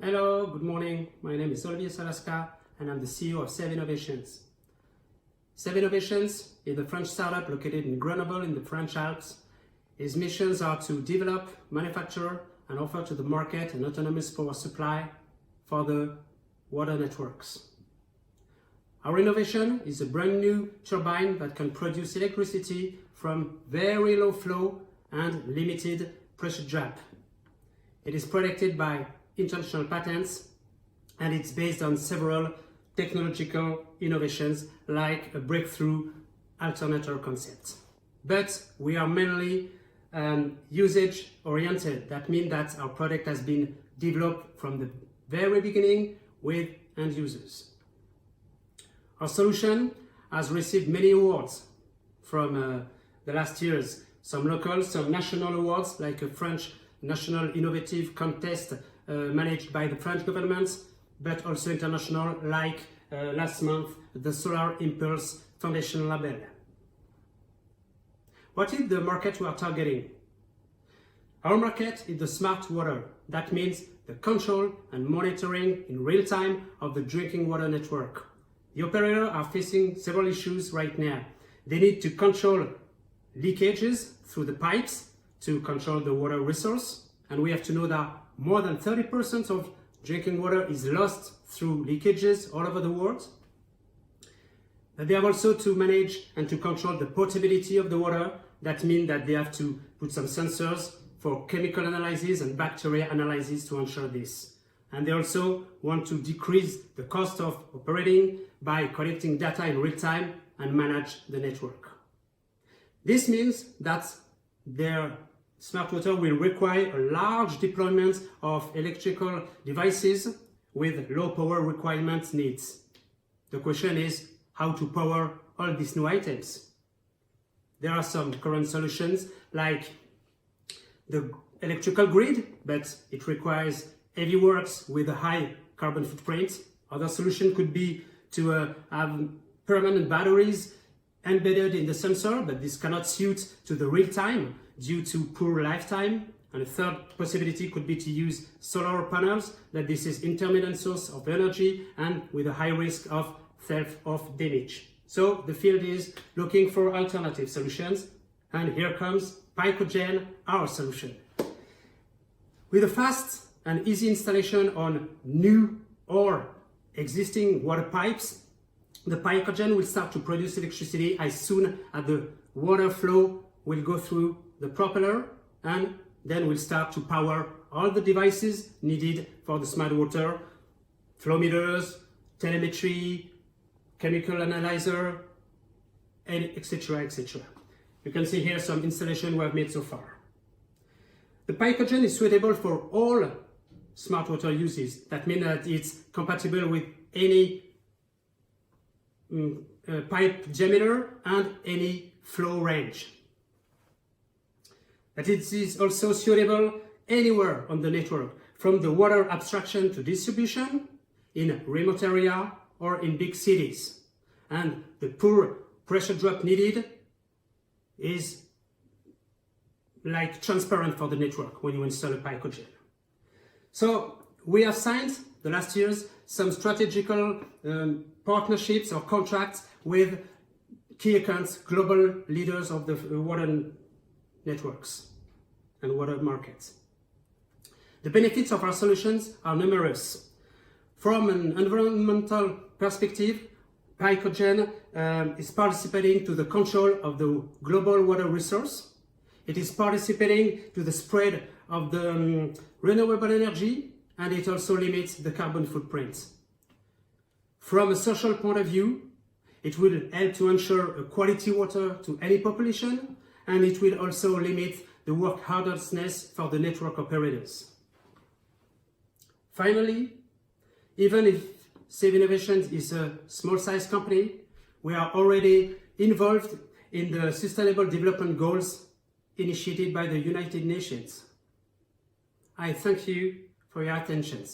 Hello, good morning. My name is Olivier Salaska and I'm the CEO of Save Innovations. Save Innovations is a French startup located in Grenoble in the French Alps. Its missions are to develop, manufacture and offer to the market an autonomous power supply for the water networks. Our innovation is a brand new turbine that can produce electricity from very low flow and limited pressure drop. It is protected by international patents and it's based on several technological innovations like a breakthrough alternator concept. But we are mainly usage oriented. That means that our product has been developed from the very beginning with end users. Our solution has received many awards from the last years, some local, some national awards like a French National Innovative Contest managed by the French government, but also international like last month the Solar Impulse Foundation label. What is the market we are targeting? Our market is the smart water. That means the control and monitoring in real time of the drinking water network. The operators are facing several issues right now. They need to control leakages through the pipes to control the water resource. And we have to know that more than 30% of drinking water is lost through leakages all over the world. They have also to manage and to control the potability of the water. That means that they have to put some sensors for chemical analysis and bacteria analysis to ensure this. And they also want to decrease the cost of operating by collecting data in real time and manage the network. This means that their smart water will require a large deployment of electrical devices with low power requirement needs. The question is how to power all these new items. There are some current solutions like the electrical grid, but it requires heavy works with a high carbon footprint. Other solution could be to have permanent batteries embedded in the sensor, but this cannot suit to the real time due to poor lifetime. And a third possibility could be to use solar panels, that this is intermittent source of energy and with a high risk of theft of damage. So the field is looking for alternative solutions, and here comes Pycogen, our solution. With a fast and easy installation on new or existing water pipes, the Pycogen will start to produce electricity as soon as the water flow will go through the propeller, and then we'll start to power all the devices needed for the smart water, flow meters, telemetry, chemical analyzer, and etc. etc. You can see here some installation we have made so far. The Pycogen is suitable for all smart water uses. That means that it's compatible with any pipe diameter and any flow range. But it is also suitable anywhere on the network, from the water abstraction to distribution, in remote area or in big cities. And the poor pressure drop needed is like transparent for the network when you install a Pycogen. So we have signed the last years some strategical partnerships or contracts with key accounts, global leaders of the water networks and water markets. The benefits of our solutions are numerous. From an environmental perspective, Pycogen is participating to the control of the global water resource. It is participating to the spread of the renewable energy, and it also limits the carbon footprint. From a social point of view, it will help to ensure a quality water to any population, and it will also limit the work hazardousness for the network operators. Finally, even if Save Innovations is a small-sized company, we are already involved in the Sustainable Development Goals initiated by the United Nations. I thank you for your attention.